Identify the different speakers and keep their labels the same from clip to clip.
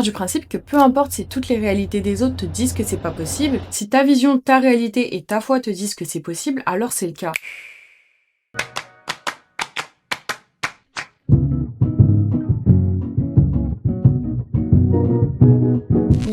Speaker 1: pars du principe que peu importe si toutes les réalités des autres te disent que c'est pas possible, si ta vision, ta réalité et ta foi te disent que c'est possible, alors c'est le cas.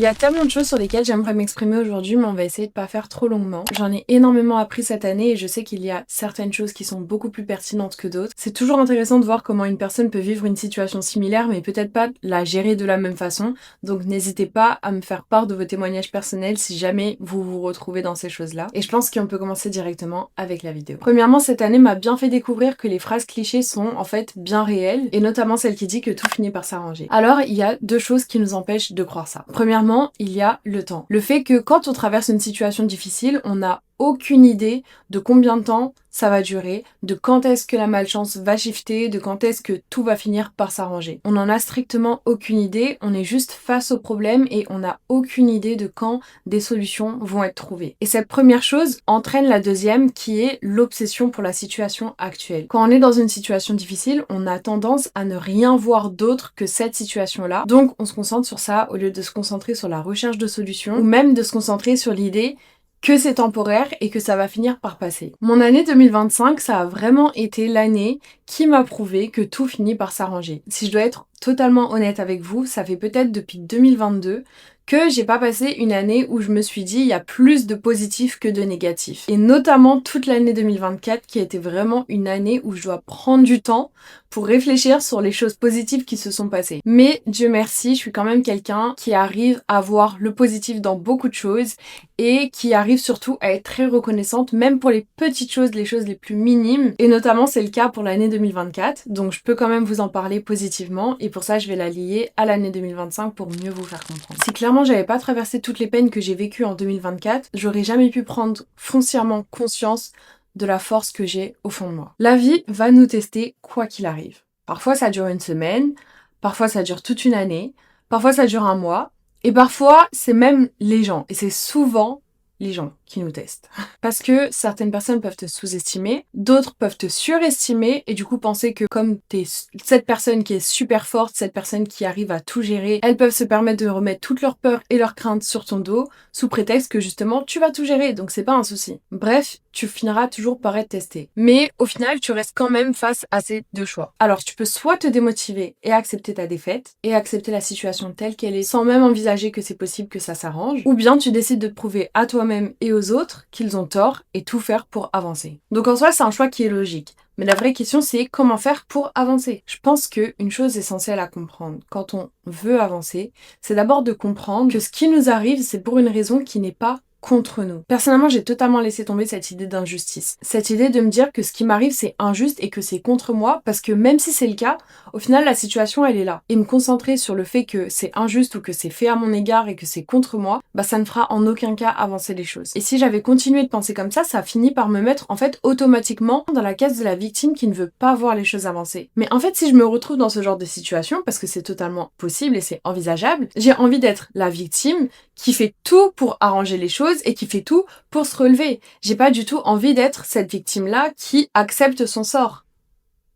Speaker 1: Il y a tellement de choses sur lesquelles j'aimerais m'exprimer aujourd'hui, mais on va essayer de pas faire trop longuement. J'en ai énormément appris cette année et je sais qu'il y a certaines choses qui sont beaucoup plus pertinentes que d'autres. C'est toujours intéressant de voir comment une personne peut vivre une situation similaire, mais peut-être pas la gérer de la même façon. Donc n'hésitez pas à me faire part de vos témoignages personnels si jamais vous vous retrouvez dans ces choses-là. Et je pense qu'on peut commencer directement avec la vidéo. Premièrement, cette année m'a bien fait découvrir que les phrases clichés sont en fait bien réelles, et notamment celle qui dit que tout finit par s'arranger. Alors, il y a deux choses qui nous empêchent de croire ça. Premièrement, il y a le temps. Le fait que quand on traverse une situation difficile, on n'a aucune idée de combien de temps ça va durer, de quand est-ce que la malchance va shifter, de quand est-ce que tout va finir par s'arranger. On n'en a strictement aucune idée, on est juste face au problème et on n'a aucune idée de quand des solutions vont être trouvées. Et cette première chose entraîne la deuxième qui est l'obsession pour la situation actuelle. Quand on est dans une situation difficile, on a tendance à ne rien voir d'autre que cette situation-là. Donc on se concentre sur ça au lieu de se concentrer sur la recherche de solutions ou même de se concentrer sur l'idée que c'est temporaire et que ça va finir par passer. Mon année 2025, ça a vraiment été l'année qui m'a prouvé que tout finit par s'arranger. Si je dois être totalement honnête avec vous, ça fait peut-être depuis 2022 que j'ai pas passé une année où je me suis dit il y a plus de positifs que de négatifs. Et notamment toute l'année 2024 qui a été vraiment une année où je dois prendre du temps pour réfléchir sur les choses positives qui se sont passées. Mais Dieu merci, je suis quand même quelqu'un qui arrive à voir le positif dans beaucoup de choses et qui arrive surtout à être très reconnaissante même pour les petites choses, les choses les plus minimes. Et notamment c'est le cas pour l'année 2024, donc je peux quand même vous en parler positivement et pour ça je vais la lier à l'année 2025 pour mieux vous faire comprendre. Si clairement j'avais pas traversé toutes les peines que j'ai vécues en 2024, j'aurais jamais pu prendre foncièrement conscience de la force que j'ai au fond de moi. La vie va nous tester quoi qu'il arrive. Parfois ça dure une semaine, parfois ça dure toute une année, parfois ça dure un mois, et parfois c'est même les gens, et c'est souvent les gens qui nous testent. Parce que certaines personnes peuvent te sous-estimer, d'autres peuvent te surestimer et du coup penser que comme t'es cette personne qui est super forte, cette personne qui arrive à tout gérer, elles peuvent se permettre de remettre toutes leurs peurs et leurs craintes sur ton dos sous prétexte que justement tu vas tout gérer, donc c'est pas un souci. Bref, tu finiras toujours par être testé. Mais au final, tu restes quand même face à ces deux choix. Alors tu peux soit te démotiver et accepter ta défaite et accepter la situation telle qu'elle est sans même envisager que c'est possible que ça s'arrange, ou bien tu décides de te prouver à toi-même et aux autres qu'ils ont tort et tout faire pour avancer. Donc en soi, c'est un choix qui est logique. Mais la vraie question, c'est comment faire pour avancer. Je pense qu'une chose essentielle à comprendre quand on veut avancer, c'est d'abord de comprendre que ce qui nous arrive, c'est pour une raison qui n'est pas contre nous. Personnellement, j'ai totalement laissé tomber cette idée d'injustice. Cette idée de me dire que ce qui m'arrive, c'est injuste et que c'est contre moi, parce que même si c'est le cas, au final, la situation, elle est là. Et me concentrer sur le fait que c'est injuste ou que c'est fait à mon égard et que c'est contre moi, bah ça ne fera en aucun cas avancer les choses. Et si j'avais continué de penser comme ça a fini par me mettre en fait automatiquement dans la case de la victime qui ne veut pas voir les choses avancer. Mais en fait, si je me retrouve dans ce genre de situation, parce que c'est totalement possible et c'est envisageable, j'ai envie d'être la victime qui fait tout pour arranger les choses et qui fait tout pour se relever. J'ai pas du tout envie d'être cette victime-là qui accepte son sort.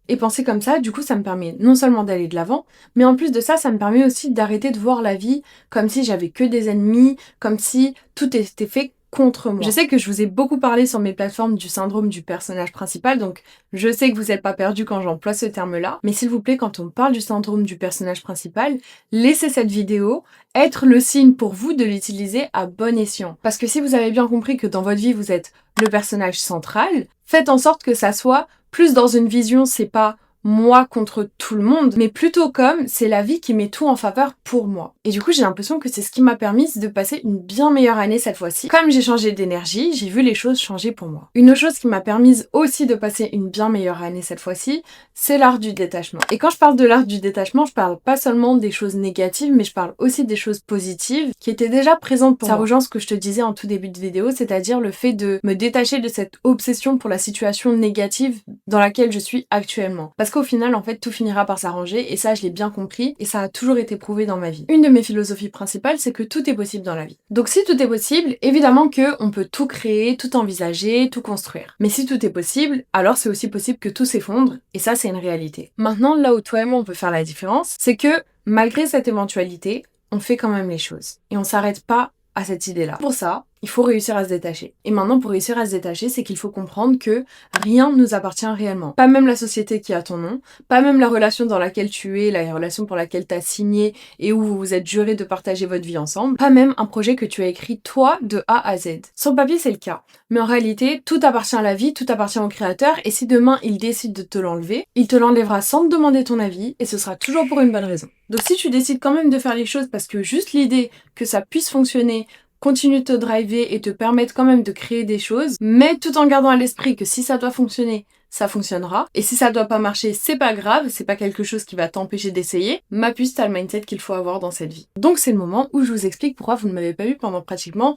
Speaker 1: Et penser comme ça, du coup, ça me permet non seulement d'aller de l'avant, mais en plus de ça, ça me permet aussi d'arrêter de voir la vie comme si j'avais que des ennemis, comme si tout était fait contre moi. Je sais que je vous ai beaucoup parlé sur mes plateformes du syndrome du personnage principal, donc je sais que vous n'êtes pas perdu quand j'emploie ce terme-là, mais s'il vous plaît, quand on parle du syndrome du personnage principal, laissez cette vidéo être le signe pour vous de l'utiliser à bon escient. Parce que si vous avez bien compris que dans votre vie, vous êtes le personnage central, faites en sorte que ça soit plus dans une vision, c'est pas moi contre tout le monde, mais plutôt comme c'est la vie qui met tout en faveur pour moi. Et du coup, j'ai l'impression que c'est ce qui m'a permis de passer une bien meilleure année cette fois-ci. Comme j'ai changé d'énergie, j'ai vu les choses changer pour moi. Une autre chose qui m'a permis aussi de passer une bien meilleure année cette fois-ci, c'est l'art du détachement. Et quand je parle de l'art du détachement, je parle pas seulement des choses négatives, mais je parle aussi des choses positives qui étaient déjà présentes pour moi. Ça rejoint ce que je te disais en tout début de vidéo, c'est-à-dire le fait de me détacher de cette obsession pour la situation négative dans laquelle je suis actuellement. Parce qu'au final, en fait, tout finira par s'arranger et ça, je l'ai bien compris et ça a toujours été prouvé dans ma vie. Une de mes philosophies principales, c'est que tout est possible dans la vie. Donc si tout est possible, évidemment que on peut tout créer, tout envisager, tout construire. Mais si tout est possible, alors c'est aussi possible que tout s'effondre et ça, c'est une réalité. Maintenant, là où toi et moi, on peut faire la différence, c'est que malgré cette éventualité, on fait quand même les choses. Et on s'arrête pas à cette idée-là. Pour ça, il faut réussir à se détacher. Et maintenant, pour réussir à se détacher, c'est qu'il faut comprendre que rien ne nous appartient réellement. Pas même la société qui a ton nom, pas même la relation dans laquelle tu es, la relation pour laquelle tu as signé et où vous vous êtes juré de partager votre vie ensemble, pas même un projet que tu as écrit toi de A à Z. Sur le papier, c'est le cas. Mais en réalité, tout appartient à la vie, tout appartient au créateur, et si demain il décide de te l'enlever, il te l'enlèvera sans te demander ton avis, et ce sera toujours pour une bonne raison. Donc si tu décides quand même de faire les choses parce que juste l'idée que ça puisse fonctionner continue de te driver et te permettre quand même de créer des choses, mais tout en gardant à l'esprit que si ça doit fonctionner, ça fonctionnera. Et si ça doit pas marcher, c'est pas grave, c'est pas quelque chose qui va t'empêcher d'essayer. Ma puce, t'as le mindset qu'il faut avoir dans cette vie. Donc c'est le moment où je vous explique pourquoi vous ne m'avez pas vu pendant pratiquement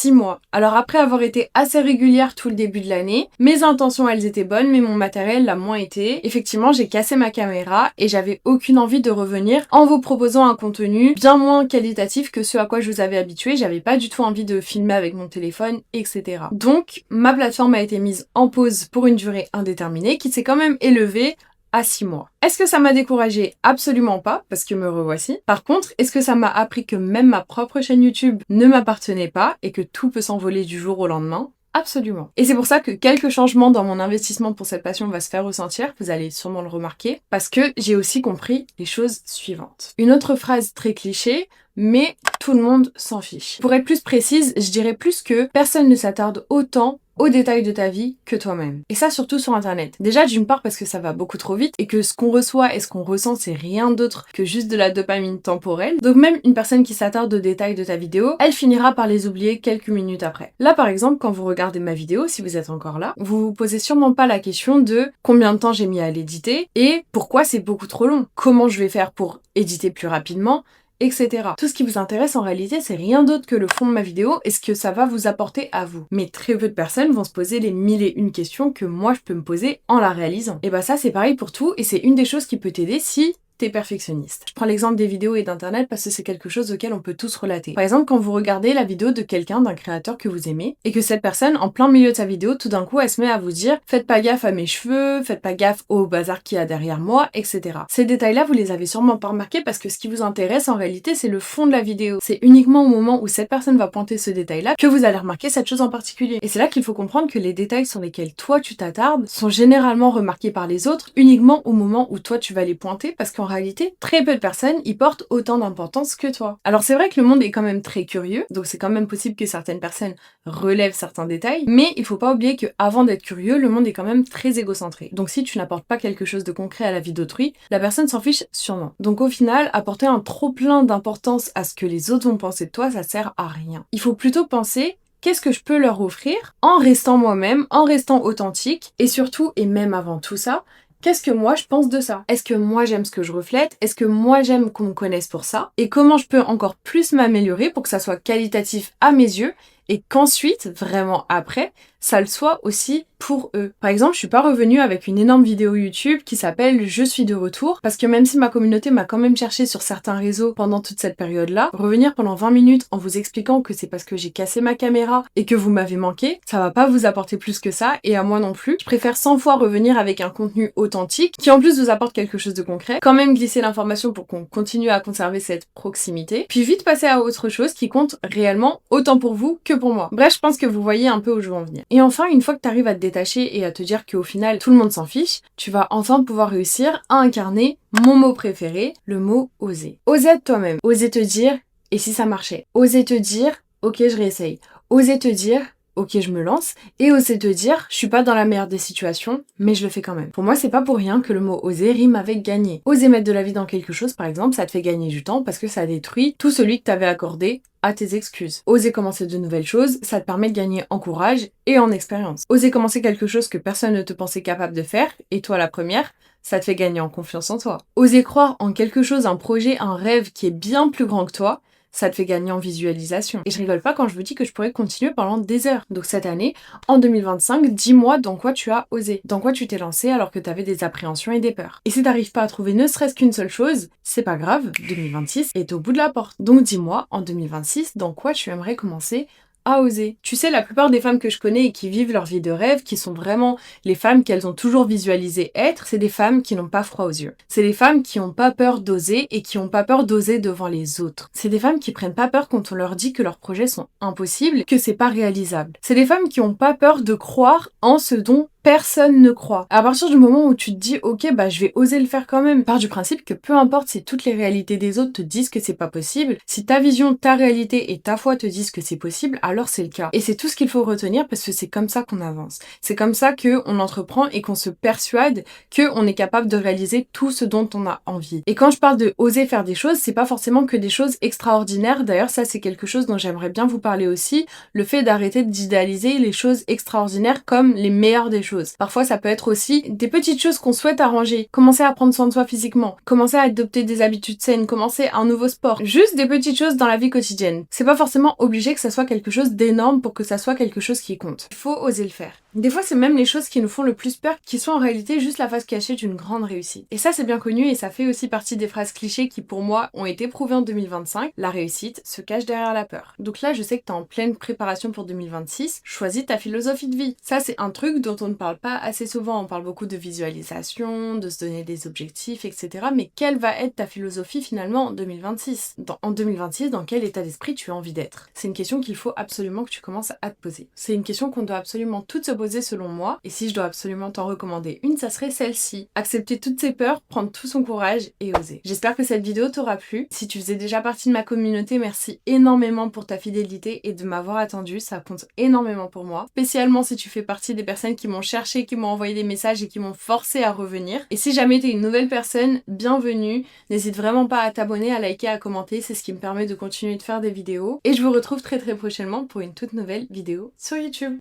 Speaker 1: 6 mois. Alors après avoir été assez régulière tout le début de l'année, mes intentions elles étaient bonnes, mais mon matériel l'a moins été. Effectivement, j'ai cassé ma caméra et j'avais aucune envie de revenir en vous proposant un contenu bien moins qualitatif que ce à quoi je vous avais habitué. J'avais pas du tout envie de filmer avec mon téléphone, etc. Donc ma plateforme a été mise en pause pour une durée indéterminée qui s'est quand même élevée à 6 mois. Est-ce que ça m'a découragée? Absolument pas, parce que me revoici. Par contre, est-ce que ça m'a appris que même ma propre chaîne YouTube ne m'appartenait pas et que tout peut s'envoler du jour au lendemain? Absolument. Et c'est pour ça que quelques changements dans mon investissement pour cette passion va se faire ressentir, vous allez sûrement le remarquer, parce que j'ai aussi compris les choses suivantes. Une autre phrase très cliché, mais tout le monde s'en fiche. Pour être plus précise, je dirais plus que personne ne s'attarde autant aux détails de ta vie que toi-même. Et ça surtout sur internet. Déjà d'une part parce que ça va beaucoup trop vite et que ce qu'on reçoit et ce qu'on ressent c'est rien d'autre que juste de la dopamine temporelle. Donc même une personne qui s'attarde aux détails de ta vidéo, elle finira par les oublier quelques minutes après. Là par exemple quand vous regardez ma vidéo, si vous êtes encore là, vous vous posez sûrement pas la question de combien de temps j'ai mis à l'éditer et pourquoi c'est beaucoup trop long. Comment je vais faire pour éditer plus rapidement, etc. Tout ce qui vous intéresse en réalité c'est rien d'autre que le fond de ma vidéo et ce que ça va vous apporter à vous. Mais très peu de personnes vont se poser les 1001 questions que moi je peux me poser en la réalisant. Et bah ça c'est pareil pour tout et c'est une des choses qui peut t'aider si t'es perfectionniste. Je prends l'exemple des vidéos et d'internet parce que c'est quelque chose auquel on peut tous relater. Par exemple, quand vous regardez la vidéo de quelqu'un, d'un créateur que vous aimez, et que cette personne, en plein milieu de sa vidéo, tout d'un coup, elle se met à vous dire « Faites pas gaffe à mes cheveux, faites pas gaffe au bazar qu'il y a derrière moi, etc. » Ces détails-là, vous les avez sûrement pas remarqués parce que ce qui vous intéresse en réalité, c'est le fond de la vidéo. C'est uniquement au moment où cette personne va pointer ce détail-là que vous allez remarquer cette chose en particulier. Et c'est là qu'il faut comprendre que les détails sur lesquels toi tu t'attardes sont généralement remarqués par les autres uniquement au moment où toi tu vas les pointer parce qu'en réalité, très peu de personnes y portent autant d'importance que toi. Alors c'est vrai que le monde est quand même très curieux, donc c'est quand même possible que certaines personnes relèvent certains détails, mais il faut pas oublier que avant d'être curieux, le monde est quand même très égocentré. Donc si tu n'apportes pas quelque chose de concret à la vie d'autrui, la personne s'en fiche sûrement. Donc au final, apporter un trop plein d'importance à ce que les autres vont penser de toi, ça sert à rien. Il faut plutôt penser qu'est-ce que je peux leur offrir en restant moi-même, en restant authentique, et surtout, et même avant tout ça, qu'est-ce que moi je pense de ça? Est-ce que moi j'aime ce que je reflète? Est-ce que moi j'aime qu'on me connaisse pour ça? Et comment je peux encore plus m'améliorer pour que ça soit qualitatif à mes yeux et qu'ensuite, vraiment après, ça le soit aussi pour eux. Par exemple, je suis pas revenue avec une énorme vidéo YouTube qui s'appelle « Je suis de retour » parce que même si ma communauté m'a quand même cherché sur certains réseaux pendant toute cette période-là, revenir pendant 20 minutes en vous expliquant que c'est parce que j'ai cassé ma caméra et que vous m'avez manqué, ça va pas vous apporter plus que ça et à moi non plus. Je préfère 100 fois revenir avec un contenu authentique qui en plus vous apporte quelque chose de concret, quand même glisser l'information pour qu'on continue à conserver cette proximité, puis vite passer à autre chose qui compte réellement autant pour vous que pour moi. Bref, je pense que vous voyez un peu où je veux en venir. Et enfin, une fois que tu arrives à te détacher et à te dire qu'au final tout le monde s'en fiche, tu vas enfin pouvoir réussir à incarner mon mot préféré, le mot oser. Oser être toi-même, oser te dire et si ça marchait, oser te dire ok je réessaye, oser te dire ok je me lance et oser te dire je suis pas dans la meilleure des situations mais je le fais quand même. Pour moi c'est pas pour rien que le mot oser rime avec gagner. Oser mettre de la vie dans quelque chose par exemple, ça te fait gagner du temps parce que ça détruit tout celui que t'avais accordé à tes excuses. Oser commencer de nouvelles choses, ça te permet de gagner en courage et en expérience. Oser commencer quelque chose que personne ne te pensait capable de faire, et toi la première, ça te fait gagner en confiance en toi. Oser croire en quelque chose, un projet, un rêve qui est bien plus grand que toi, ça te fait gagner en visualisation. Et je rigole pas quand je vous dis que je pourrais continuer pendant des heures. Donc cette année, en 2025, dis-moi dans quoi tu as osé, dans quoi tu t'es lancé alors que t'avais des appréhensions et des peurs. Et si t'arrives pas à trouver ne serait-ce qu'une seule chose, c'est pas grave, 2026 est au bout de la porte. Donc dis-moi, en 2026, dans quoi tu aimerais commencer à oser. Tu sais, la plupart des femmes que je connais et qui vivent leur vie de rêve, qui sont vraiment les femmes qu'elles ont toujours visualisé être, c'est des femmes qui n'ont pas froid aux yeux. C'est des femmes qui n'ont pas peur d'oser et qui n'ont pas peur d'oser devant les autres. C'est des femmes qui prennent pas peur quand on leur dit que leurs projets sont impossibles, que c'est pas réalisable. C'est des femmes qui n'ont pas peur de croire en ce dont personne ne croit. À partir du moment où tu te dis ok bah je vais oser le faire quand même, pars du principe que peu importe si toutes les réalités des autres te disent que c'est pas possible, si ta vision, ta réalité et ta foi te disent que c'est possible, alors c'est le cas. Et c'est tout ce qu'il faut retenir parce que c'est comme ça qu'on avance. C'est comme ça qu'on entreprend et qu'on se persuade qu'on est capable de réaliser tout ce dont on a envie. Et quand je parle de oser faire des choses, c'est pas forcément que des choses extraordinaires. D'ailleurs ça c'est quelque chose dont j'aimerais bien vous parler aussi, le fait d'arrêter d'idéaliser les choses extraordinaires comme les meilleures des choses. Parfois, ça peut être aussi des petites choses qu'on souhaite arranger. Commencer à prendre soin de soi physiquement, commencer à adopter des habitudes saines, commencer un nouveau sport. Juste des petites choses dans la vie quotidienne. C'est pas forcément obligé que ça soit quelque chose d'énorme pour que ça soit quelque chose qui compte. Il faut oser le faire. Des fois, c'est même les choses qui nous font le plus peur qui sont en réalité juste la face cachée d'une grande réussite. Et ça, c'est bien connu et ça fait aussi partie des phrases clichés qui, pour moi, ont été prouvées en 2025. La réussite se cache derrière la peur. Donc là, je sais que t'es en pleine préparation pour 2026. Choisis ta philosophie de vie. Ça, c'est un truc dont on ne parle pas assez souvent. On parle beaucoup de visualisation, de se donner des objectifs, etc. Mais quelle va être ta philosophie finalement en 2026 ? En 2026, dans quel état d'esprit tu as envie d'être ? C'est une question qu'il faut absolument que tu commences à te poser. C'est une question qu'on doit absolument toutes se poser selon moi. Et si je dois absolument t'en recommander une, ça serait celle-ci. Accepter toutes ses peurs, prendre tout son courage et oser. J'espère que cette vidéo t'aura plu. Si tu faisais déjà partie de ma communauté, merci énormément pour ta fidélité et de m'avoir attendu. Ça compte énormément pour moi. Spécialement si tu fais partie des personnes qui m'ont cherché, qui m'ont envoyé des messages et qui m'ont forcé à revenir. Et si jamais t'es une nouvelle personne, bienvenue. N'hésite vraiment pas à t'abonner, à liker, à commenter. C'est ce qui me permet de continuer de faire des vidéos. Et je vous retrouve très prochainement pour une toute nouvelle vidéo sur YouTube.